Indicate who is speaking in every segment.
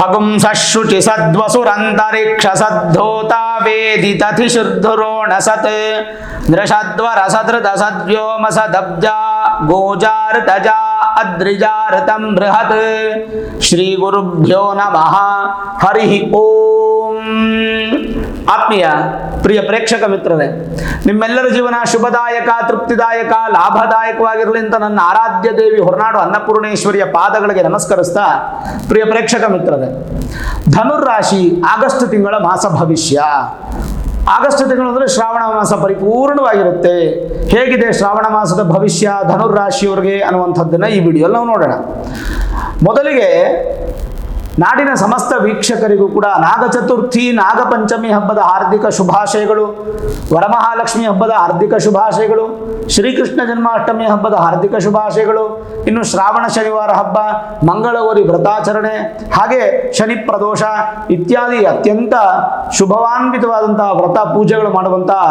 Speaker 1: ಹಗುಂಸ ಶುಚಿ ಸದ್ವಸುರಂತರಿಕ್ಷ ಸದ್ಧೋತಾ ವೇದಿತಥಿ ಶುದ್ಧುರೋಣ ಸತ್ ನೃಷದ್ವರ ಸದೃತ ಸದ್ವ್ಯೋಮ ಸದಬ್ಜಾ ಗೋಜಾರ್ತಜಾ ಅದ್ರಿಜಾರ್ತಂ ಬೃಹತ್. ಶ್ರೀ ಗುರುಭ್ಯೋ ನಮಃ. ಹರಿ ಓಂ. ಆತ್ಮೀಯ ಪ್ರಿಯ ಪ್ರೇಕ್ಷಕ ಮಿತ್ರರೇ, ನಿಮ್ಮೆಲ್ಲರ ಜೀವನ ಶುಭದಾಯಕ, ತೃಪ್ತಿದಾಯಕ, ಲಾಭದಾಯಕವಾಗಿರಲಿ ಅಂತ ನನ್ನ ಆರಾಧ್ಯ ದೇವಿ ಹೊರನಾಡು ಅನ್ನಪೂರ್ಣೇಶ್ವರಿಯ ಪಾದಗಳಿಗೆ ನಮಸ್ಕರಿಸ್ತಾ, ಪ್ರಿಯ ಪ್ರೇಕ್ಷಕ ಮಿತ್ರರೇ, ಧನುರ್ರಾಶಿ ಆಗಸ್ಟ್ ತಿಂಗಳ ಮಾಸ ಭವಿಷ್ಯ. ಆಗಸ್ಟ್ ತಿಂಗಳು ಅಂದರೆ ಶ್ರಾವಣ ಮಾಸ ಪರಿಪೂರ್ಣವಾಗಿರುತ್ತೆ. ಹೇಗಿದೆ ಶ್ರಾವಣ ಮಾಸದ ಭವಿಷ್ಯ ಧನುರ್ರಾಶಿಯವರಿಗೆ ಅನ್ನುವಂಥದ್ದನ್ನು ಈ ವಿಡಿಯೋಲ್ಲಿ ನಾವು ನೋಡೋಣ. ಮೊದಲಿಗೆ ನಾಡಿನ ಸಮಸ್ತ ವೀಕ್ಷಕರಿಗೂ ಕೂಡ ನಾಗ ಚತುರ್ಥಿ, ನಾಗಪಂಚಮಿ ಹಬ್ಬದ ಹಾರ್ದಿಕ ಶುಭಾಶಯಗಳು, ವರಮಹಾಲಕ್ಷ್ಮಿ ಹಬ್ಬದ ಹಾರ್ದಿಕ ಶುಭಾಶಯಗಳು, ಶ್ರೀಕೃಷ್ಣ ಜನ್ಮಾಷ್ಟಮಿ ಹಬ್ಬದ ಹಾರ್ದಿಕ ಶುಭಾಶಯಗಳು. ಇನ್ನು ಶ್ರಾವಣ ಶನಿವಾರ ಹಬ್ಬ, ಮಂಗಳಗೌರಿ ವ್ರತಾಚರಣೆ, ಹಾಗೆ ಶನಿ ಪ್ರದೋಷ ಇತ್ಯಾದಿ ಅತ್ಯಂತ ಶುಭವಾನ್ವಿತವಾದಂತಹ ವ್ರತ ಪೂಜೆಗಳು ಮಾಡುವಂತಹ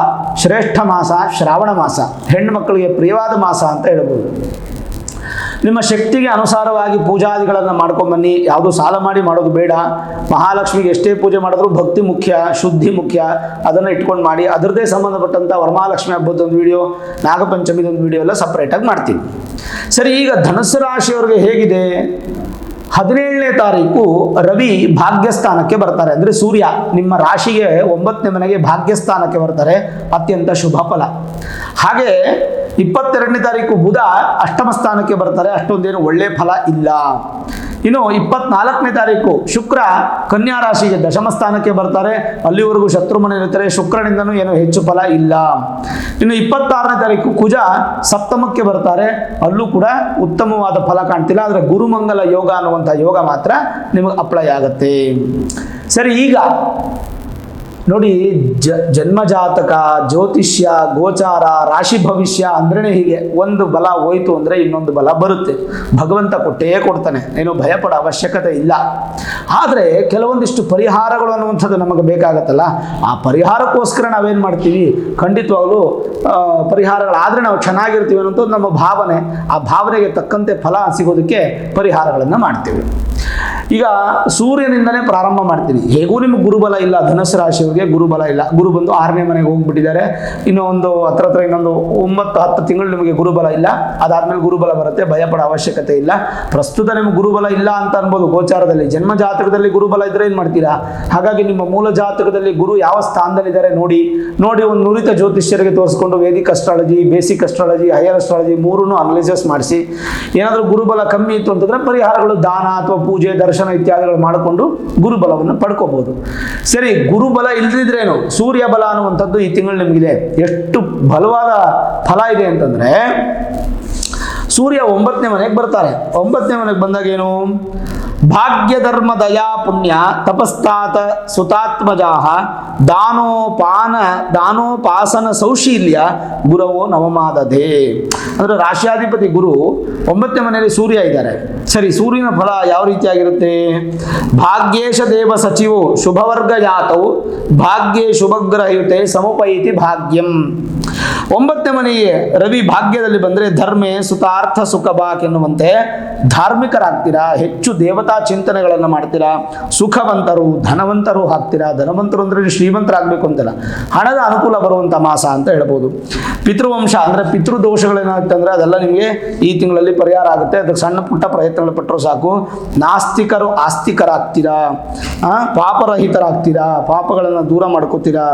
Speaker 1: ಶ್ರೇಷ್ಠ ಮಾಸ ಶ್ರಾವಣ ಮಾಸ. ಹೆಣ್ಣು ಮಕ್ಕಳಿಗೆ ಪ್ರಿಯವಾದ ಮಾಸ ಅಂತ ಹೇಳ್ಬೋದು. ನಿಮ್ಮ ಶಕ್ತಿಗೆ ಅನುಸಾರವಾಗಿ ಪೂಜಾದಿಗಳನ್ನು ಮಾಡ್ಕೊಂಬನ್ನಿ. ಯಾವುದು ಸಾಲ ಮಾಡಿ ಮಾಡೋದು ಬೇಡ. ಮಹಾಲಕ್ಷ್ಮಿಗೆ ಎಷ್ಟೇ ಪೂಜೆ ಮಾಡಿದ್ರು ಭಕ್ತಿ ಮುಖ್ಯ, ಶುದ್ಧಿ ಮುಖ್ಯ. ಅದನ್ನು ಇಟ್ಕೊಂಡು ಮಾಡಿ. ಅದರದ್ದೇ ಸಂಬಂಧಪಟ್ಟಂಥ ವರಮಹಾಲಕ್ಷ್ಮಿ ಹಬ್ಬದೊಂದು ವಿಡಿಯೋ, ನಾಗಪಂಚಮಿದೊಂದು ವಿಡಿಯೋ ಎಲ್ಲ ಸಪ್ರೇಟಾಗಿ ಮಾಡ್ತೀವಿ. ಸರಿ, ಈಗ ಧನುಸ್ಸು ರಾಶಿಯವರಿಗೆ ಹೇಗಿದೆ? 17ನೇ ತಾರೀಕು ರವಿ ಭಾಗ್ಯಸ್ಥಾನಕ್ಕೆ ಬರ್ತಾರೆ. ಅಂದರೆ ಸೂರ್ಯ ನಿಮ್ಮ ರಾಶಿಗೆ 9ನೇ ಮನೆಗೆ ಭಾಗ್ಯಸ್ಥಾನಕ್ಕೆ ಬರ್ತಾರೆ. ಅತ್ಯಂತ ಶುಭ ಫಲ. ಹಾಗೆ 22ನೇ ತಾರೀಕು ಬುಧ ಅಷ್ಟಮ ಸ್ಥಾನಕ್ಕೆ ಬರ್ತಾರೆ. ಅಷ್ಟೊಂದೇನು ಒಳ್ಳೆ ಫಲ ಇಲ್ಲ. ಇನ್ನು 24ನೇ ತಾರೀಕು ಶುಕ್ರ ಕನ್ಯಾ ರಾಶಿಗೆ ದಶಮ ಸ್ಥಾನಕ್ಕೆ ಬರ್ತಾರೆ. ಅಲ್ಲಿವರೆಗೂ ಶತ್ರು ಮನೆ ಇರ್ತಾರೆ. ಶುಕ್ರನಿಂದನೂ ಏನು ಹೆಚ್ಚು ಫಲ ಇಲ್ಲ. ಇನ್ನು 26ನೇ ತಾರೀಕು ಕುಜ ಸಪ್ತಮಕ್ಕೆ ಬರ್ತಾರೆ. ಅಲ್ಲೂ ಕೂಡ ಉತ್ತಮವಾದ ಫಲ ಕಾಣ್ತಿಲ್ಲ. ಆದರೆ ಗುರುಮಂಗಲ ಯೋಗ ಅನ್ನುವಂಥ ಯೋಗ ಮಾತ್ರ ನಿಮಗೆ ಅಪ್ಲೈ ಆಗುತ್ತೆ. ಸರಿ, ಈಗ ನೋಡಿ, ಜನ್ಮಜಾತಕ, ಜ್ಯೋತಿಷ್ಯ, ಗೋಚಾರ, ರಾಶಿ ಭವಿಷ್ಯ ಅಂದ್ರೇ ಹೀಗೆ. ಒಂದು ಬಲ ಹೋಯ್ತು ಅಂದರೆ ಇನ್ನೊಂದು ಬಲ ಬರುತ್ತೆ. ಭಗವಂತ ಕೊಟ್ಟೇ ಕೊಡ್ತಾನೆ, ಏನು ಭಯಪಡೋ ಅವಶ್ಯಕತೆ ಇಲ್ಲ. ಆದರೆ ಕೆಲವೊಂದಿಷ್ಟು ಪರಿಹಾರಗಳು ಅನ್ನುವಂಥದ್ದು ನಮಗೆ ಬೇಕಾಗತ್ತಲ್ಲ. ಆ ಪರಿಹಾರಕ್ಕೋಸ್ಕರ ನಾವೇನು ಮಾಡ್ತೀವಿ? ಖಂಡಿತವಾಗ್ಲೂ ಪರಿಹಾರಗಳಾದರೆ ನಾವು ಚೆನ್ನಾಗಿರ್ತೀವಿ ಅನ್ನೋದು ನಮ್ಮ ಭಾವನೆ. ಆ ಭಾವನೆಗೆ ತಕ್ಕಂತೆ ಫಲ ಸಿಗೋದಕ್ಕೆ ಪರಿಹಾರಗಳನ್ನು ಮಾಡ್ತೀವಿ. ಈಗ ಸೂರ್ಯನಿಂದಲೇ ಪ್ರಾರಂಭ ಮಾಡ್ತೀನಿ. ಹೇಗೂ ನಿಮಗೆ ಗುರುಬಲ ಇಲ್ಲ. ಧನುಸ್ಸು ರಾಶಿಯವರಿಗೆ ಗುರುಬಲ ಇಲ್ಲ. ಗುರು ಬಂದು 6ನೇ ಮನೆಗೆ ಹೋಗ್ಬಿಟ್ಟಿದ್ದಾರೆ. ಇನ್ನು ಒಂದು ಹತ್ರ ಇನ್ನೊಂದು 9-10 ತಿಂಗಳು ನಿಮಗೆ ಗುರುಬಲ ಇಲ್ಲ. ಅದಾದ್ಮೇಲೆ ಗುರುಬಲ ಬರುತ್ತೆ. ಭಯಪಡೋ ಅವಶ್ಯಕತೆ ಇಲ್ಲ. ಪ್ರಸ್ತುತ ನಿಮಗೆ ಗುರುಬಲ ಇಲ್ಲ ಅಂತ ಅನ್ಬೋದು. ಗೋಚಾರದಲ್ಲಿ ಜನ್ಮ ಜಾತಕದಲ್ಲಿ ಗುರುಬಲ ಇದ್ರೆ ಏನು ಮಾಡ್ತೀರಾ? ಹಾಗಾಗಿ ನಿಮ್ಮ ಮೂಲ ಜಾತಕದಲ್ಲಿ ಗುರು ಯಾವ ಸ್ಥಾನದಲ್ಲಿದ್ದಾರೆ ನೋಡಿ ಒಂದು ನುರಿತ ಜ್ಯೋತಿಷ್ಯರಿಗೆ ತೋರಿಸ್ಕೊಂಡು Vedic astrology, basic astrology, higher astrology ಮೂರನ್ನು ಅನಲೈಸಸ್ ಮಾಡಿಸಿ ಏನಾದರೂ ಗುರುಬಲ ಕಮ್ಮಿ ಇತ್ತು ಅಂತಂದ್ರೆ ಪರಿಹಾರಗಳು ದಾನ ಅಥವಾ ಪೂಜೆ, ದರ್ಶನ ಇತ್ಯಾದಿಗಳು ಮಾಡಿಕೊಂಡು ಗುರುಬಲವನ್ನು ಪಡ್ಕೋಬಹುದು. ಸರಿ, ಗುರುಬಲ ಇಲ್ಲದಿದ್ರೇನು ಸೂರ್ಯ ಬಲ ಅನ್ನುವಂಥದ್ದು ಈ ತಿಂಗಳು ನಿಮಗಿದೆ. ಎಷ್ಟು ಬಲವಾದ ಫಲ ಇದೆ ಅಂತಂದ್ರೆ, ಸೂರ್ಯ 9ನೇ ಮನೆಗೆ ಬರ್ತಾರೆ. 9ನೇ ಮನೆಗೆ ಬಂದಾಗ ಏನು? ಭಾಗ್ಯ ಧರ್ಮ ದಯಾ ಪುಣ್ಯ ತಪಸ್ತಾತ ಸುತಾತ್ಮಜಾಹ ದಾನೋಪಾಸನ ಸೌಶೀಲ್ಯ ಗುರವೋ ನವಮಾದಧೆ. ಅಂದರೆ ರಾಶ್ಯಾಧಿಪತಿ ಗುರು 9ನೇ ಮನೆಯಲ್ಲಿ ಸೂರ್ಯ ಇದ್ದಾರೆ. ಸರಿ, ಸೂರ್ಯನ ಫಲ ಯಾವ ರೀತಿಯಾಗಿರುತ್ತೆ? ಭಾಗ್ಯೇಶ ದೇವ ಸಚಿವೋ ಶುಭವರ್ಗ ಜಾತವು ಭಾಗ್ಯೇ ಶುಭಗ್ರಹಯುತೆ ಸಮುಪೈತಿ ಭಾಗ್ಯಂ. 9ನೇ ಮನೆಗೆ ರವಿ ಭಾಗ್ಯದಲ್ಲಿ ಬಂದರೆ ಧರ್ಮೇ ಸುತಾರ್ಥ ಸುಖ ಬಾಕ್ ಎನ್ನುವಂತೆ ಧಾರ್ಮಿಕರಾಗ್ತೀರಾ. ಹೆಚ್ಚು ದೇವತಾ ಚಿಂತನೆಗಳನ್ನು ಮಾಡ್ತೀರಾ. ಸುಖವಂತರು, ಧನವಂತರು ಆಗ್ತೀರಾ. ಧನವಂತರು ಅಂದರೆ ಶ್ರೀಮಂತರಾಗಬೇಕು ಅಂತಲ್ಲ, ಹಣದ ಅನುಕೂಲ ಬರುವಂಥ ಮಾಸ ಅಂತ ಹೇಳ್ಬೋದು. ಪಿತೃವಂಶ ಅಂದರೆ ಪಿತೃದೋಷಗಳೇನಾಗುತ್ತೆ ಅಂದರೆ ಅದೆಲ್ಲ ನಿಮಗೆ ಈ ತಿಂಗಳಲ್ಲಿ ಪರಿಹಾರ ಆಗುತ್ತೆ. ಅದಕ್ಕೆ ಸಣ್ಣ ಪುಟ್ಟ ಪ್ರಯತ್ನಗಳು ಪಟ್ಟರು ಸಾಕು. ನಾಸ್ತಿಕರು ಆಸ್ತಿಕರಾಗ್ತೀರಾ. ಪಾಪರಹಿತರಾಗ್ತೀರಾ. ಪಾಪಗಳನ್ನು ದೂರ ಮಾಡ್ಕೋತೀರಾ.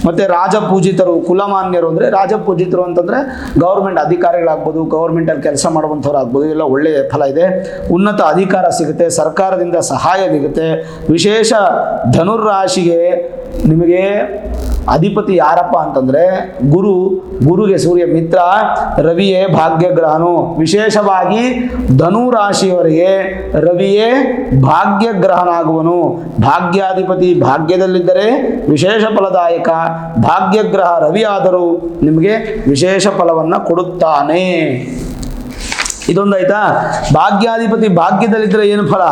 Speaker 1: ಮತ್ತು ರಾಜಪೂಜಿತರು, ಕುಲಮಾನ್ಯರು ಅಂದರೆ ರಾಜಪೂಜಿತರು ಅಂತಂದರೆ ಗೌರ್ಮೆಂಟ್ ಅಧಿಕಾರಿಗಳಾಗ್ಬೋದು, ಗೌರ್ಮೆಂಟಲ್ಲಿ ಕೆಲಸ ಮಾಡುವಂಥವ್ರು ಆಗ್ಬೋದು. ಎಲ್ಲ ಒಳ್ಳೆಯ ಫಲ ಇದೆ. ಉನ್ನತ ಅಧಿಕಾರ ಸಿಗುತ್ತೆ. ಸರ್ಕಾರದಿಂದ ಸಹಾಯ ಸಿಗುತ್ತೆ. ವಿಶೇಷ ಧನುರ್ರಾಶಿಗೆ ನಿಮಗೆ ಅಧಿಪತಿ ಯಾರಪ್ಪ ಅಂತಂದರೆ ಗುರುಗೆ ಸೂರ್ಯ ಮಿತ್ರ, ರವಿಯೇ ಭಾಗ್ಯಗ್ರಹನು. ವಿಶೇಷವಾಗಿ ಧನುರಾಶಿಯವರಿಗೆ ರವಿಯೇ ಭಾಗ್ಯಗ್ರಹನಾಗುವನು. ಭಾಗ್ಯಾಧಿಪತಿ ಭಾಗ್ಯದಲ್ಲಿದ್ದರೆ ವಿಶೇಷ ಫಲದಾಯಕ. ಭಾಗ್ಯಗ್ರಹ ರವಿ ಆದರೂ ನಿಮಗೆ ವಿಶೇಷ ಫಲವನ್ನು ಕೊಡುತ್ತಾನೆ. ಇದೊಂದಾಯ್ತಾ? ಭಾಗ್ಯಾಧಿಪತಿ ಭಾಗ್ಯದಲ್ಲಿದ್ದರೆ ಏನು ಫಲ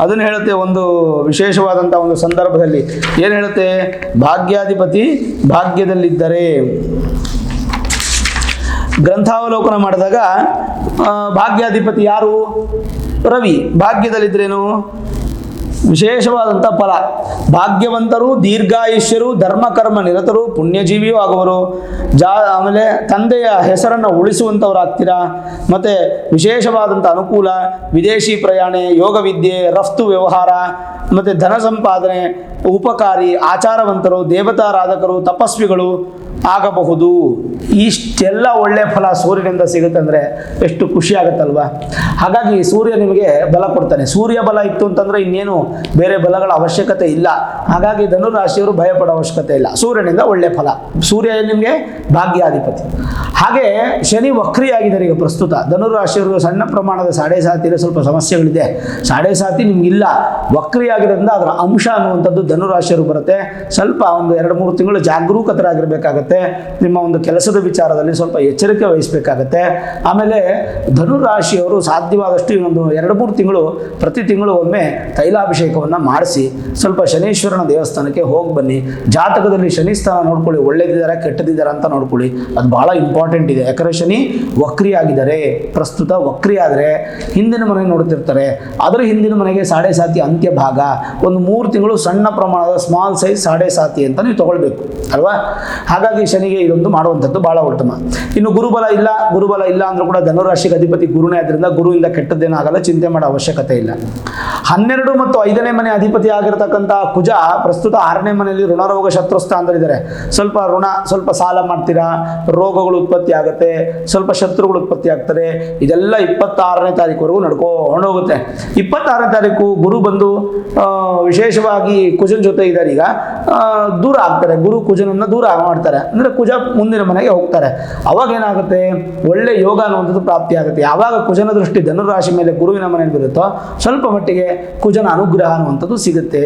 Speaker 1: ಅದನ್ನು ಹೇಳುತ್ತೆ. ಒಂದು ವಿಶೇಷವಾದಂಥ ಒಂದು ಸಂದರ್ಭದಲ್ಲಿ ಏನು ಹೇಳುತ್ತೆ? ಭಾಗ್ಯಾಧಿಪತಿ ಭಾಗ್ಯದಲ್ಲಿದ್ದರೆ ಗ್ರಂಥಾವಲೋಕನ ಮಾಡಿದಾಗ ಭಾಗ್ಯಾಧಿಪತಿ ಯಾರು? ರವಿ. ಭಾಗ್ಯದಲ್ಲಿದ್ರೇನು? ವಿಶೇಷವಾದಂಥ ಫಲ. ಭಾಗ್ಯವಂತರು, ದೀರ್ಘಾಯುಷ್ಯರು, ಧರ್ಮಕರ್ಮ ನಿರತರು, ಪುಣ್ಯಜೀವಿಯೂ ಆಗುವರು. ಆಮೇಲೆ ತಂದೆಯ ಹೆಸರನ್ನು ಉಳಿಸುವಂಥವ್ರಾಗ್ತೀರಾ. ಮತ್ತು ವಿಶೇಷವಾದಂಥ ಅನುಕೂಲ, ವಿದೇಶಿ ಪ್ರಯಾಣ, ಯೋಗ ವಿದ್ಯೆ, ರಫ್ತು ವ್ಯವಹಾರ, ಮತ್ತು ಧನ ಸಂಪಾದನೆ, ಉಪಕಾರಿ, ಆಚಾರವಂತರು, ದೇವತಾರಾಧಕರು, ತಪಸ್ವಿಗಳು ಆಗಬಹುದು. ಇಷ್ಟೆಲ್ಲ ಒಳ್ಳೆಯ ಫಲ ಸೂರ್ಯನಿಂದ ಸಿಗುತ್ತೆ ಅಂದರೆ ಎಷ್ಟು ಖುಷಿ ಆಗುತ್ತಲ್ವ. ಹಾಗಾಗಿ ಸೂರ್ಯ ನಿಮಗೆ ಬಲ ಕೊಡ್ತಾನೆ. ಸೂರ್ಯ ಬಲ ಇತ್ತು ಅಂತಂದರೆ ಇನ್ನೇನು ಬೇರೆ ಬಲಗಳ ಅವಶ್ಯಕತೆ ಇಲ್ಲ. ಹಾಗಾಗಿ ಧನುರಾಶಿಯವರು ಭಯಪಡೋ ಅವಶ್ಯಕತೆ ಇಲ್ಲ. ಸೂರ್ಯನಿಂದ ಒಳ್ಳೆಯ ಫಲ. ಸೂರ್ಯ ನಿಮಗೆ ಭಾಗ್ಯಾಧಿಪತಿ. ಹಾಗೆ ಶನಿ ವಕ್ರಿಯಾಗಿದ್ದಾರೆ ಈಗ ಪ್ರಸ್ತುತ. ಧನುರಾಶಿಯವರು ಸಣ್ಣ ಪ್ರಮಾಣದ ಸಾಡೆ ಸಾತಿಯಲ್ಲಿ ಸ್ವಲ್ಪ ಸಮಸ್ಯೆಗಳಿದೆ. ಸಾಡೆ ಸಾತಿ ನಿಮಗಿಲ್ಲ, ವಕ್ರಿಯಾಗಿರೋದ್ರಿಂದ ಅದರ ಅಂಶ ಅನ್ನುವಂಥದ್ದು ಧನುರಾಶಿಯವರು ಬರುತ್ತೆ. ಸ್ವಲ್ಪ ಒಂದು 2-3 ತಿಂಗಳು ಜಾಗರೂಕತರಾಗಿರಬೇಕಾಗತ್ತೆ. ನಿಮ್ಮ ಒಂದು ಕೆಲಸದ ವಿಚಾರದಲ್ಲಿ ಸ್ವಲ್ಪ ಎಚ್ಚರಿಕೆ ವಹಿಸಬೇಕಾಗತ್ತೆ. ಆಮೇಲೆ ಧನುರಾಶಿಯವರು ಸಾಧ್ಯವಾದಷ್ಟು ಇನ್ನೊಂದು 2-3 ತಿಂಗಳು ಪ್ರತಿ ತಿಂಗಳು ಒಮ್ಮೆ ತೈಲಾಭಿಷೇಕವನ್ನು ಮಾಡಿಸಿ ಸ್ವಲ್ಪ ಶನೀಶ್ವರನ ದೇವಸ್ಥಾನಕ್ಕೆ ಹೋಗಿ ಬನ್ನಿ. ಜಾತಕದಲ್ಲಿ ಶನಿ ಸ್ಥಾನ ನೋಡ್ಕೊಳ್ಳಿ, ಒಳ್ಳೇದಿದ್ದಾರೆ ಕೆಟ್ಟದಿದ್ದಾರೆ ಅಂತ ನೋಡ್ಕೊಳ್ಳಿ. ಅದು ಬಹಳ ಇಂಪಾರ್ಟೆಂಟ್ ಇದೆ. ಯಾಕಂದರೆ ಶನಿ ವಕ್ರಿ ಆಗಿದ್ದಾರೆ. ಪ್ರಸ್ತುತ ವಕ್ರಿ ಆದರೆ ಹಿಂದಿನ ಮನೆ ನೋಡ್ತಿರ್ತಾರೆ. ಅದರ ಹಿಂದಿನ ಮನೆಗೆ ಸಾಡೆ ಸಾತಿ ಅಂತ್ಯ ಭಾಗ, ಒಂದು 3 ತಿಂಗಳು ಸಣ್ಣ ಪ್ರಮಾಣದ ಸ್ಮಾಲ್ ಸೈಜ್ ಸಾಡೆ ಸಾತಿ ಅಂತ ನೀವು ತಗೊಳ್ಬೇಕು ಅಲ್ವಾ. ಹಾಗಾಗಿ ಶನಿಗೆ ಇದೊಂದು ಮಾಡುವಂಥದ್ದು ಬಹಳ ಉತ್ತಮ. ಇನ್ನು ಗುರುಬಲ ಇಲ್ಲ ಅಂದ್ರೂ ಕೂಡ ಧನುರಾಶಿಗೆ ಅಧಿಪತಿ ಗುರುನೇ ಆದ್ರಿಂದ ಗುರುವಿಂದ ಕೆಟ್ಟದ್ದೇನಾಗಲ್ಲ, ಚಿಂತೆ ಮಾಡೋ ಅವಶ್ಯಕತೆ ಇಲ್ಲ. 12 ಮತ್ತು 5ನೇ ಮನೆ ಅಧಿಪತಿ ಆಗಿರತಕ್ಕಂಥ ಕುಜ ಪ್ರಸ್ತುತ 6ನೇ ಮನೆಯಲ್ಲಿ ಋಣರೋಗ ಶತ್ರುಸ್ಥಾನದಲ್ಲಿದ್ದಾರೆ. ಸ್ವಲ್ಪ ಸಾಲ ಮಾಡ್ತೀರಾ, ರೋಗಗಳು ಉತ್ಪತ್ತಿ ಆಗುತ್ತೆ, ಸ್ವಲ್ಪ ಶತ್ರುಗಳು ಉತ್ಪತ್ತಿ ಆಗ್ತಾರೆ. ಇದೆಲ್ಲ 26ನೇ ತಾರೀಕುವರೆಗೂ ನಡ್ಕೊಂಡು ಹೋಗುತ್ತೆ. 26ನೇ ತಾರೀಕು ಗುರು ಬಂದು ವಿಶೇಷವಾಗಿ ಕುಜನ್ ಜೊತೆ ಇದ್ದಾರೆ. ಈಗ ದೂರ ಆಗ್ತಾರೆ, ಗುರು ಕುಜನನ್ನು ದೂರ ಮಾಡ್ತಾರೆ. ಅಂದರೆ ಕುಜ ಮುಂದಿನ ಮನೆಗೆ ಹೋಗ್ತಾರೆ. ಅವಾಗ ಏನಾಗುತ್ತೆ, ಒಳ್ಳೆ ಯೋಗ ಅನ್ನುವಂಥದ್ದು ಪ್ರಾಪ್ತಿ ಆಗುತ್ತೆ. ಯಾವಾಗ ಕುಜನ ದೃಷ್ಟಿ ಧನುರಾಶಿ ಮೇಲೆ ಗುರುವಿನ ಮನೆಯಲ್ಲಿ ಬರುತ್ತೋ ಸ್ವಲ್ಪ ಮಟ್ಟಿಗೆ ಕುಜನ ಅನುಗ್ರಹ ಅನ್ನುವಂಥದ್ದು ಸಿಗುತ್ತೆ.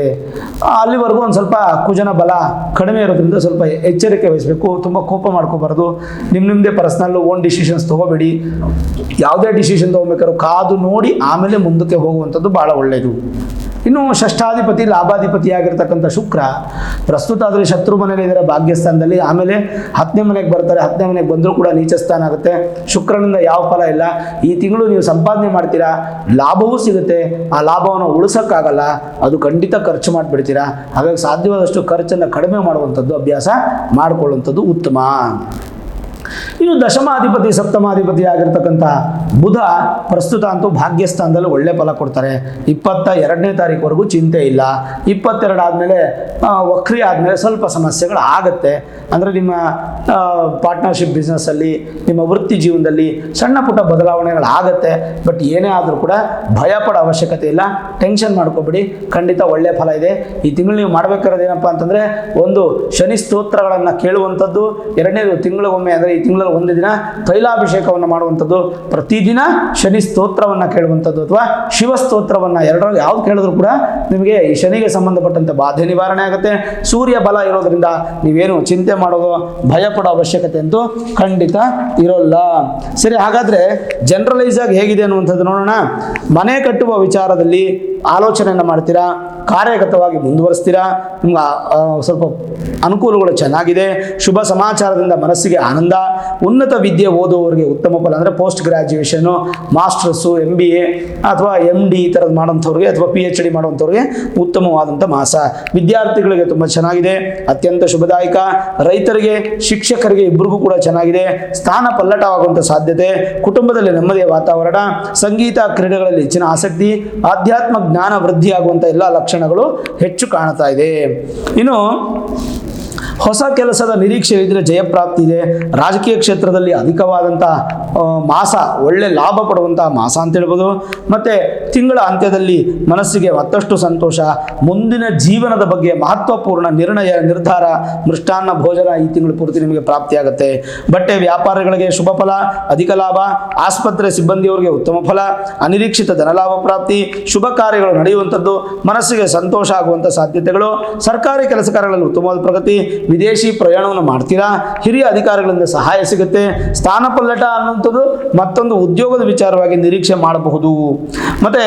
Speaker 1: ಅಲ್ಲಿವರೆಗೂ ಒಂದು ಸ್ವಲ್ಪ ಕುಜನ ಬಲ ಕಡಿಮೆ ಇರೋದ್ರಿಂದ ಸ್ವಲ್ಪ ಎಚ್ಚರಿಕೆ ವಹಿಸಬೇಕು. ತುಂಬ ಕೋಪ ಮಾಡ್ಕೋಬಾರ್ದು. ನಿಮ್ಮದೇ ಪರ್ಸನಲ್ ಓನ್ ಡಿಸಿಷನ್ಸ್ ತೊಗೋಬೇಡಿ. ಯಾವುದೇ ಡಿಸಿಷನ್ ತೊಗೊಬೇಕಾದ್ರೂ ಕಾದು ನೋಡಿ ಆಮೇಲೆ ಮುಂದಕ್ಕೆ ಹೋಗುವಂಥದ್ದು ಭಾಳ ಒಳ್ಳೆಯದು. ಇನ್ನು ಷಷ್ಠಾಧಿಪತಿ ಲಾಭಾಧಿಪತಿ ಆಗಿರ್ತಕ್ಕಂಥ ಶುಕ್ರ ಪ್ರಸ್ತುತ ಆದರೆ ಶತ್ರು ಮನೆಯಲ್ಲಿ ಇದ್ದಾರೆ ಭಾಗ್ಯಸ್ಥಾನದಲ್ಲಿ. ಆಮೇಲೆ 10ನೇ ಮನೆಗೆ ಬರ್ತಾರೆ. 10ನೇ ಮನೆಗೆ ಬಂದರೂ ಕೂಡ ನೀಚ ಸ್ಥಾನ ಆಗುತ್ತೆ. ಶುಕ್ರನಿಂದ ಯಾವ ಫಲ ಇಲ್ಲ. ಈ ತಿಂಗಳು ನೀವು ಸಂಪಾದನೆ ಮಾಡ್ತೀರಾ, ಲಾಭವೂ ಸಿಗುತ್ತೆ. ಆ ಲಾಭವನ್ನು ಉಳಿಸೋಕ್ಕಾಗಲ್ಲ, ಅದು ಖಂಡಿತ ಖರ್ಚು ಮಾಡಿಬಿಡ್ತೀರಾ. ಹಾಗಾಗಿ ಸಾಧ್ಯವಾದಷ್ಟು ಖರ್ಚನ್ನು ಕಡಿಮೆ ಮಾಡುವಂಥದ್ದು ಅಭ್ಯಾಸ ಮಾಡಿಕೊಳ್ಳುವಂಥದ್ದು ಉತ್ತಮ. ಇನ್ನು ದಶಮಾಧಿಪತಿ ಸಪ್ತಮಾಧಿಪತಿ ಆಗಿರ್ತಕ್ಕಂಥ ಬುಧ ಪ್ರಸ್ತುತ ಅಂತೂ ಭಾಗ್ಯಸ್ಥಾನದಲ್ಲಿ ಒಳ್ಳೆ ಫಲ ಕೊಡ್ತಾರೆ. 22ನೇ ತಾರೀಕುವರೆಗೂ ಚಿಂತೆ ಇಲ್ಲ. 22 ಆದಮೇಲೆ ವಕ್ರಿ ಆದಮೇಲೆ ಸ್ವಲ್ಪ ಸಮಸ್ಯೆಗಳು ಆಗುತ್ತೆ. ಅಂದರೆ ನಿಮ್ಮ ಪಾರ್ಟ್ನರ್ಶಿಪ್ ಬಿಸ್ನೆಸ್ಸಲ್ಲಿ, ನಿಮ್ಮ ವೃತ್ತಿ ಜೀವನದಲ್ಲಿ ಸಣ್ಣ ಪುಟ್ಟ ಬದಲಾವಣೆಗಳಾಗತ್ತೆ. ಬಟ್ ಏನೇ ಆದರೂ ಕೂಡ ಭಯ ಪಡೋ ಅವಶ್ಯಕತೆ ಇಲ್ಲ, ಟೆನ್ಷನ್ ಮಾಡ್ಕೋಬೇಡಿ. ಖಂಡಿತ ಒಳ್ಳೆಯ ಫಲ ಇದೆ. ಈ ತಿಂಗಳು ನೀವು ಮಾಡಬೇಕಾದ್ರೆ ಏನಪ್ಪ ಅಂತಂದರೆ, ಒಂದು ಶನಿ ಸ್ತೋತ್ರಗಳನ್ನು ಕೇಳುವಂಥದ್ದು, ಎರಡನೇದು ತಿಂಗಳಿಗೊಮ್ಮೆ ಅಂದರೆ ಈ ತಿಂಗಳಲ್ಲಿ ಒಂದು ದಿನ ತೈಲಾಭಿಷೇಕವನ್ನು ಮಾಡುವಂಥದ್ದು, ಪ್ರತಿದಿನ ಶನಿ ಸ್ತೋತ್ರವನ್ನು ಕೇಳುವಂಥದ್ದು ಅಥವಾ ಶಿವ ಸ್ತೋತ್ರವನ್ನು, ಎರಡರಲ್ಲಿ ಯಾವ್ದು ಕೇಳಿದ್ರು ಕೂಡ ನಿಮಗೆ ಈ ಶನಿಗೆ ಸಂಬಂಧಪಟ್ಟಂತೆ ಬಾಧೆ ನಿವಾರಣೆ ಆಗುತ್ತೆ. ಸೂರ್ಯ ಬಲ ಇರೋದ್ರಿಂದ ನೀವೇನು ಚಿಂತೆ ಮಾಡೋದು, ಭಯ ಪಡೋ ಅವಶ್ಯಕತೆ ಅಂತೂ ಖಂಡಿತ ಇರೋಲ್ಲ. ಸರಿ, ಹಾಗಾದರೆ ಜನರಲೈಸ್ ಆಗಿ ಹೇಗಿದೆ ಅನ್ನುವಂಥದ್ದು ನೋಡೋಣ. ಮನೆ ಕಟ್ಟುವ ವಿಚಾರದಲ್ಲಿ ಆಲೋಚನೆಯನ್ನು ಮಾಡ್ತೀರಾ, ಕಾರ್ಯಗತವಾಗಿ ಮುಂದುವರಿಸ್ತೀರಾ. ನಿಮ್ಗೆ ಸ್ವಲ್ಪ ಅನುಕೂಲಗಳು ಚೆನ್ನಾಗಿದೆ. ಶುಭ ಸಮಾಚಾರದಿಂದ ಮನಸ್ಸಿಗೆ ಆನಂದ. ಉನ್ನತ ವಿದ್ಯೆ ಓದುವವರಿಗೆ ಉತ್ತಮ ಫಲ. ಅಂದರೆ ಪೋಸ್ಟ್ ಗ್ರ್ಯಾಜುಯೇಷನು, ಮಾಸ್ಟರ್ಸು, MBA ಅಥವಾ MD ಈ ಥರದ್ದು ಮಾಡೋಂಥವ್ರಿಗೆ ಅಥವಾ PhD ಮಾಡುವಂಥವ್ರಿಗೆ ಉತ್ತಮವಾದಂಥ ಮಾಸ. ವಿದ್ಯಾರ್ಥಿಗಳಿಗೆ ತುಂಬ ಚೆನ್ನಾಗಿದೆ, ಅತ್ಯಂತ ಶುಭದಾಯಕ. ರೈತರಿಗೆ, ಶಿಕ್ಷಕರಿಗೆ ಇಬ್ಬರಿಗೂ ಕೂಡ ಚೆನ್ನಾಗಿದೆ. ಸ್ಥಾನ ಪಲ್ಲಟವಾಗುವಂಥ ಸಾಧ್ಯತೆ. ಕುಟುಂಬದಲ್ಲಿ ನೆಮ್ಮದಿಯ ವಾತಾವರಣ. ಸಂಗೀತ, ಕ್ರೀಡೆಗಳಲ್ಲಿ ಹೆಚ್ಚಿನ ಆಸಕ್ತಿ. ಆಧ್ಯಾತ್ಮ ಜ್ಞಾನ ವೃದ್ಧಿಯಾಗುವಂಥ ಎಲ್ಲ ಲಕ್ಷಣಗಳು ಹೆಚ್ಚು ಕಾಣ್ತಾ ಇದೆ. ಇನ್ನು ಹೊಸ ಕೆಲಸದ ನಿರೀಕ್ಷೆ ಇದ್ದರೆ ಜಯಪ್ರಾಪ್ತಿ ಇದೆ. ರಾಜಕೀಯ ಕ್ಷೇತ್ರದಲ್ಲಿ ಅಧಿಕವಾದಂಥ ಮಾಸ, ಒಳ್ಳೆ ಲಾಭ ಪಡುವಂಥ ಮಾಸ ಅಂತ ಹೇಳ್ಬೋದು. ಮತ್ತು ತಿಂಗಳ ಅಂತ್ಯದಲ್ಲಿ ಮನಸ್ಸಿಗೆ ಮತ್ತಷ್ಟು ಸಂತೋಷ. ಮುಂದಿನ ಜೀವನದ ಬಗ್ಗೆ ಮಹತ್ವಪೂರ್ಣ ನಿರ್ಧಾರ, ಮೃಷ್ಟಾನ್ನ ಭೋಜನ ಈ ತಿಂಗಳು ಪೂರ್ತಿ ನಿಮಗೆ ಪ್ರಾಪ್ತಿಯಾಗುತ್ತೆ. ಬಟ್ಟೆ ವ್ಯಾಪಾರಗಳಿಗೆ ಶುಭ ಫಲ, ಅಧಿಕ ಲಾಭ. ಆಸ್ಪತ್ರೆ ಸಿಬ್ಬಂದಿಯವರಿಗೆ ಉತ್ತಮ ಫಲ, ಅನಿರೀಕ್ಷಿತ ಧನಲಾಭ ಪ್ರಾಪ್ತಿ. ಶುಭ ಕಾರ್ಯಗಳು ನಡೆಯುವಂಥದ್ದು, ಮನಸ್ಸಿಗೆ ಸಂತೋಷ ಆಗುವಂಥ ಸಾಧ್ಯತೆಗಳು. ಸರ್ಕಾರಿ ಕೆಲಸ ಕಾರ್ಯಗಳಲ್ಲಿ ಉತ್ತಮವಾದ ಪ್ರಗತಿ. ವಿದೇಶಿ ಪ್ರಯಾಣವನ್ನು ಮಾಡ್ತೀರಾ. ಹಿರಿಯ ಅಧಿಕಾರಿಗಳಿಂದ ಸಹಾಯ ಸಿಗುತ್ತೆ. ಸ್ಥಾನಪಲ್ಲಟ ಅನ್ನುವಂಥದ್ದು ಮತ್ತೊಂದು ಉದ್ಯೋಗದ ವಿಚಾರವಾಗಿ ನಿರೀಕ್ಷೆ ಮಾಡಬಹುದು. ಮತ್ತು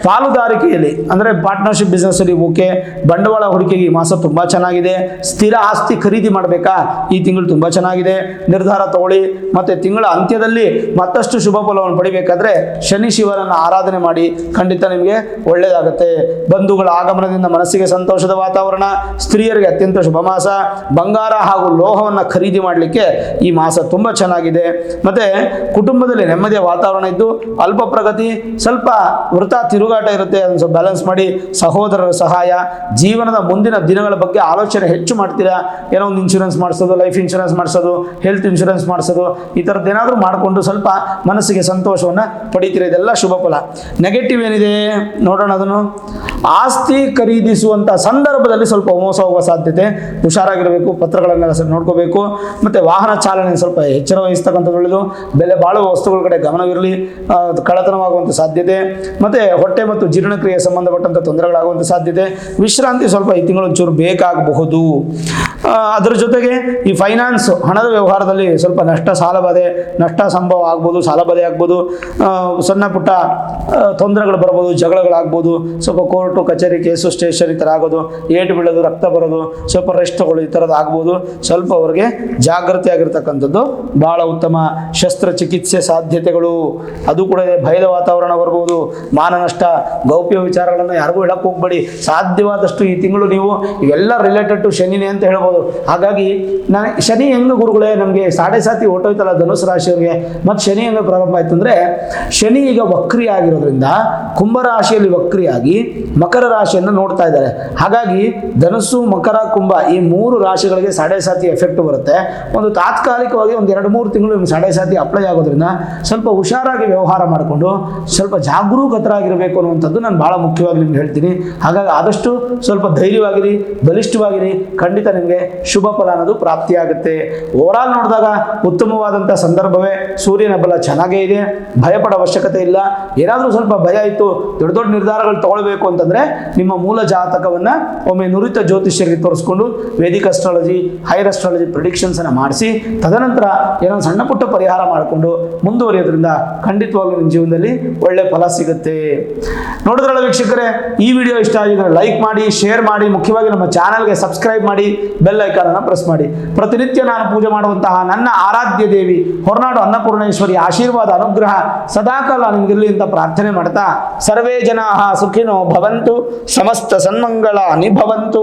Speaker 1: ಪಾಲುದಾರಿಕೆಯಲ್ಲಿ ಅಂದರೆ ಪಾರ್ಟ್ನರ್ಶಿಪ್ ಬಿಸ್ನೆಸ್ಸಲ್ಲಿ ಓಕೆ. ಬಂಡವಾಳ ಹೂಡಿಕೆಗೆ ಈ ಮಾಸ ತುಂಬ ಚೆನ್ನಾಗಿದೆ. ಸ್ಥಿರ ಆಸ್ತಿ ಖರೀದಿ ಮಾಡಬೇಕಾ, ಈ ತಿಂಗಳು ತುಂಬ ಚೆನ್ನಾಗಿದೆ, ನಿರ್ಧಾರ ತಗೊಳ್ಳಿ. ಮತ್ತು ತಿಂಗಳ ಅಂತ್ಯದಲ್ಲಿ ಮತ್ತಷ್ಟು ಶುಭ ಫಲವನ್ನು ಪಡಿಬೇಕಾದ್ರೆ ಶನಿ ಶಿವನನ್ನು ಆರಾಧನೆ ಮಾಡಿ, ಖಂಡಿತ ನಿಮಗೆ ಒಳ್ಳೆಯದಾಗುತ್ತೆ. ಬಂಧುಗಳ ಆಗಮನದಿಂದ ಮನಸ್ಸಿಗೆ ಸಂತೋಷದ ವಾತಾವರಣ. ಸ್ತ್ರೀಯರಿಗೆ ಅತ್ಯಂತ ಶುಭ ಮಾಸ. ಬಂಗಾರ ಹಾಗೂ ಲೋಹವನ್ನು ಖರೀದಿ ಮಾಡಲಿಕ್ಕೆ ಈ ಮಾಸ ತುಂಬ ಚೆನ್ನಾಗಿದೆ. ಮತ್ತು ಕುಟುಂಬದಲ್ಲಿ ನೆಮ್ಮದಿಯ ವಾತಾವರಣ ಇದ್ದು ಅಲ್ಪ ಪ್ರಗತಿ, ಸ್ವಲ್ಪ ವೃಥಾ ತಿರುಗಾಟ ಇರುತ್ತೆ, ಅದನ್ನು ಸ್ವಲ್ಪ ಬ್ಯಾಲೆನ್ಸ್ ಮಾಡಿ. ಸಹೋದರರ ಸಹಾಯ, ಜೀವನದ ಮುಂದಿನ ದಿನಗಳ ಬಗ್ಗೆ ಆಲೋಚನೆ ಹೆಚ್ಚು ಮಾಡ್ತೀರಾ. ಏನೋ ಒಂದು ಇನ್ಶೂರೆನ್ಸ್ ಮಾಡಿಸೋದು, ಲೈಫ್ ಇನ್ಶೂರೆನ್ಸ್ ಮಾಡಿಸೋದು, ಹೆಲ್ತ್ ಇನ್ಶೂರೆನ್ಸ್ ಮಾಡಿಸೋದು, ಈ ಥರದ್ದು ಏನಾದರೂ ಮಾಡಿಕೊಂಡು ಸ್ವಲ್ಪ ಮನಸ್ಸಿಗೆ ಸಂತೋಷವನ್ನು ಪಡಿತೀರಾ. ಇದೆಲ್ಲ ಶುಭ ಫಲ. ನೆಗೆಟಿವ್ ಏನಿದೆ ನೋಡೋಣ ಅದನ್ನು. ಆಸ್ತಿ ಖರೀದಿಸುವಂಥ ಸಂದರ್ಭದಲ್ಲಿ ಸ್ವಲ್ಪ ಮೋಸ ಹೋಗುವ ಸಾಧ್ಯತೆ, ಹುಷಾರಾಗಿರಬೇಕು. ಪತ್ರಗಳನ್ನೆಲ್ಲ ಸರಿ ನೋಡ್ಕೋಬೇಕು. ಮತ್ತು ವಾಹನ ಚಾಲನೆ ಸ್ವಲ್ಪ ಎಚ್ಚರ ವಹಿಸ್ತಕ್ಕಂಥದ್ದು ಒಳ್ಳೆಯದು. ಬೆಲೆ ಬಾಳುವ ವಸ್ತುಗಳ ಕಡೆ ಗಮನವಿರಲಿ. ಕಳ್ಳತನವಾಗುವಂಥ ಸಾಧ್ಯತೆ, ಮತ್ತು ಹೊಟ್ಟೆ ಮತ್ತು ಜೀರ್ಣಕ್ರಿಯೆ ಸಂಬಂಧಪಟ್ಟಂಥ ತೊಂದರೆಗಳಾಗುವಂಥ ಸಾಧ್ಯತೆ. ವಿಶ್ರಾಂತಿ ಸ್ವಲ್ಪ ಈ ತಿಂಗಳು ಒಂಚೂರು ಬೇಕಾಗಬಹುದು. ಅದರ ಜೊತೆಗೆ ಈ ಫೈನಾನ್ಸ್, ಹಣದ ವ್ಯವಹಾರದಲ್ಲಿ ಸ್ವಲ್ಪ ನಷ್ಟ, ಸಾಲಬಾಧೆ, ನಷ್ಟ ಸಂಭವ ಆಗ್ಬೋದು, ಸಾಲಬಾಧೆ ಆಗ್ಬೋದು. ಸಣ್ಣ ಪುಟ್ಟ ತೊಂದರೆಗಳು ಬರ್ಬೋದು, ಜಗಳಗಳಾಗ್ಬೋದು. ಸ್ವಲ್ಪ ಕೋರ್ಟು ಕಚೇರಿ ಕೇಸು ಸ್ಟೇಷನ್ ಈ ಥರ ಆಗೋದು, ಏಟು ಬೀಳೋದು, ರಕ್ತ ಬರೋದು, ಸ್ವಲ್ಪ ರೆಸ್ಟ್ ತಗೊಳ್ಳೋದು, ಈ ಥರದ್ದು ಆಗ್ಬೋದು. ಸ್ವಲ್ಪ ಅವ್ರಿಗೆ ಜಾಗೃತಿ ಆಗಿರ್ತಕ್ಕಂಥದ್ದು ಭಾಳ ಉತ್ತಮ. ಶಸ್ತ್ರಚಿಕಿತ್ಸೆ ಸಾಧ್ಯತೆಗಳು ಅದು ಕೂಡ ಇದೆ. ಭಯದ ವಾತಾವರಣ ಬರ್ಬೋದು. ಮಾನನಷ್ಟ, ಗೌಪ್ಯ ವಿಚಾರಗಳನ್ನು ಯಾರಿಗೂ ಹೇಳಕ್ಕೆ ಹೋಗ್ಬೇಡಿ. ಸಾಧ್ಯವಾದಷ್ಟು ಈ ತಿಂಗಳು ನೀವು ಇವೆಲ್ಲ ರಿಲೇಟೆಡ್ ಟು ಶನಿನೇ ಅಂತ ಹೇಳ್ಬೋದು. ಹಾಗಾಗಿ ನಾನು ಶನಿ ಹೆಂಗೆ ಗುರುಗಳೇ ನಮಗೆ 7.5 ಹೊಟ್ಟೋಯ್ತಲ್ಲ ಧನುಸು ರಾಶಿಯವರಿಗೆ, ಮತ್ತು ಶನಿ ಹೆಂಗೆ ಪ್ರಾರಂಭ ಆಯ್ತು ಅಂದರೆ, ಶನಿ ಈಗ ವಕ್ರಿ ಆಗಿರೋದ್ರಿಂದ ಕುಂಭರಾಶಿಯಲ್ಲಿ ವಕ್ರಿಯಾಗಿ ಮಕರ ರಾಶಿಯನ್ನು ನೋಡ್ತಾ ಇದ್ದಾರೆ. ಹಾಗಾಗಿ ಧನುಸ್ಸು, ಮಕರ, ಕುಂಭ ಈ 3 ರಾಶಿಗಳಿಗೆ 7.5 ಎಫೆಕ್ಟ್ ಬರುತ್ತೆ. ಒಂದು ತಾತ್ಕಾಲಿಕವಾಗಿ ಒಂದು 2-3 ತಿಂಗಳು ನಿಮ್ಗೆ 7.5 ಅಪ್ಲೈ ಆಗೋದ್ರಿಂದ ಸ್ವಲ್ಪ ಹುಷಾರಾಗಿ ವ್ಯವಹಾರ ಮಾಡಿಕೊಂಡು ಸ್ವಲ್ಪ ಜಾಗರೂಕತರಾಗಿರಬೇಕು ಅನ್ನುವಂಥದ್ದು ನಾನು ಭಾಳ ಮುಖ್ಯವಾಗಿ ನಿಮ್ಗೆ ಹೇಳ್ತೀನಿ. ಹಾಗಾಗಿ ಆದಷ್ಟು ಸ್ವಲ್ಪ ಧೈರ್ಯವಾಗಿರಿ, ಬಲಿಷ್ಠವಾಗಿರಿ. ಖಂಡಿತ ನಿಮಗೆ ಶುಭ ಫಲ ಅನ್ನೋದು ಪ್ರಾಪ್ತಿಯಾಗುತ್ತೆ. ಓವರಾಲ್ ನೋಡಿದಾಗ ಉತ್ತಮವಾದಂಥ ಸಂದರ್ಭವೇ. ಸೂರ್ಯನ ಬಲ ಚೆನ್ನಾಗೇ ಇದೆ, ಭಯಪಡೋ ಅವಶ್ಯಕತೆ ಇಲ್ಲ. ಏನಾದರೂ ಸ್ವಲ್ಪ ಭಯ ಇತ್ತು, ದೊಡ್ಡ ದೊಡ್ಡ ನಿರ್ಧಾರಗಳು ತಗೊಳ್ಬೇಕು ಅಂತಂದರೆ ನಿಮ್ಮ ಮೂಲ ಜಾತಕವನ್ನು ಒಮ್ಮೆ ನುರಿತ ಜ್ಯೋತಿಷ್ಯರಿಗೆ ತೋರಿಸ್ಕೊಂಡು ವೇದಿಕ್ ಅಸ್ಟ್ರಾಲಜಿ, ಹೈರ್ ಅಸ್ಟ್ರಾಲಜಿ ಪ್ರಿಡಿಕ್ಷನ್ಸನ್ನು ಮಾಡಿಸಿ ತದನಂತರ ಏನೋ ಸಣ್ಣ ಪುಟ್ಟ ಪರಿಹಾರ ಮಾಡಿಕೊಂಡು ಮುಂದುವರಿಯೋದ್ರಿಂದ ಖಂಡಿತವಾಗ್ಲೂ ನಿಮ್ಮ ಜೀವನದಲ್ಲಿ ಒಳ್ಳೆ ಫಲ ಸಿಗುತ್ತೆ. ನೋಡಿದ್ರಲ್ಲ ವೀಕ್ಷಕರೇ, ಈ ವಿಡಿಯೋ ಇಷ್ಟ ಆಗಿದ್ರೆ ಲೈಕ್ ಮಾಡಿ, ಶೇರ್ ಮಾಡಿ, ಮುಖ್ಯವಾಗಿ ನಮ್ಮ ಚಾನಲ್ಗೆ ಸಬ್ಸ್ಕ್ರೈಬ್ ಮಾಡಿ, ಬೆಲ್ ಐಕಾನನ್ನು ಪ್ರೆಸ್ ಮಾಡಿ. ಪ್ರತಿನಿತ್ಯ ನಾನು ಪೂಜೆ ಮಾಡುವಂತಹ ನನ್ನ ಆರಾಧ್ಯ ದೇವಿ ಹೊರನಾಡು ಅನ್ನಪೂರ್ಣೇಶ್ವರಿ ಆಶೀರ್ವಾದ, ಅನುಗ್ರಹ ಸದಾಕಾಲ ನಿಮಗಿರಲಿ ಅಂತ ಪ್ರಾರ್ಥನೆ ಮಾಡ್ತಾ, ಸರ್ವೇ ಜನಾಃ ಸುಖಿನೋ ಭವಂತು, ಸಮಸ್ತ ಸನ್ಮಂಗಳಾನಿ ಭವಂತು.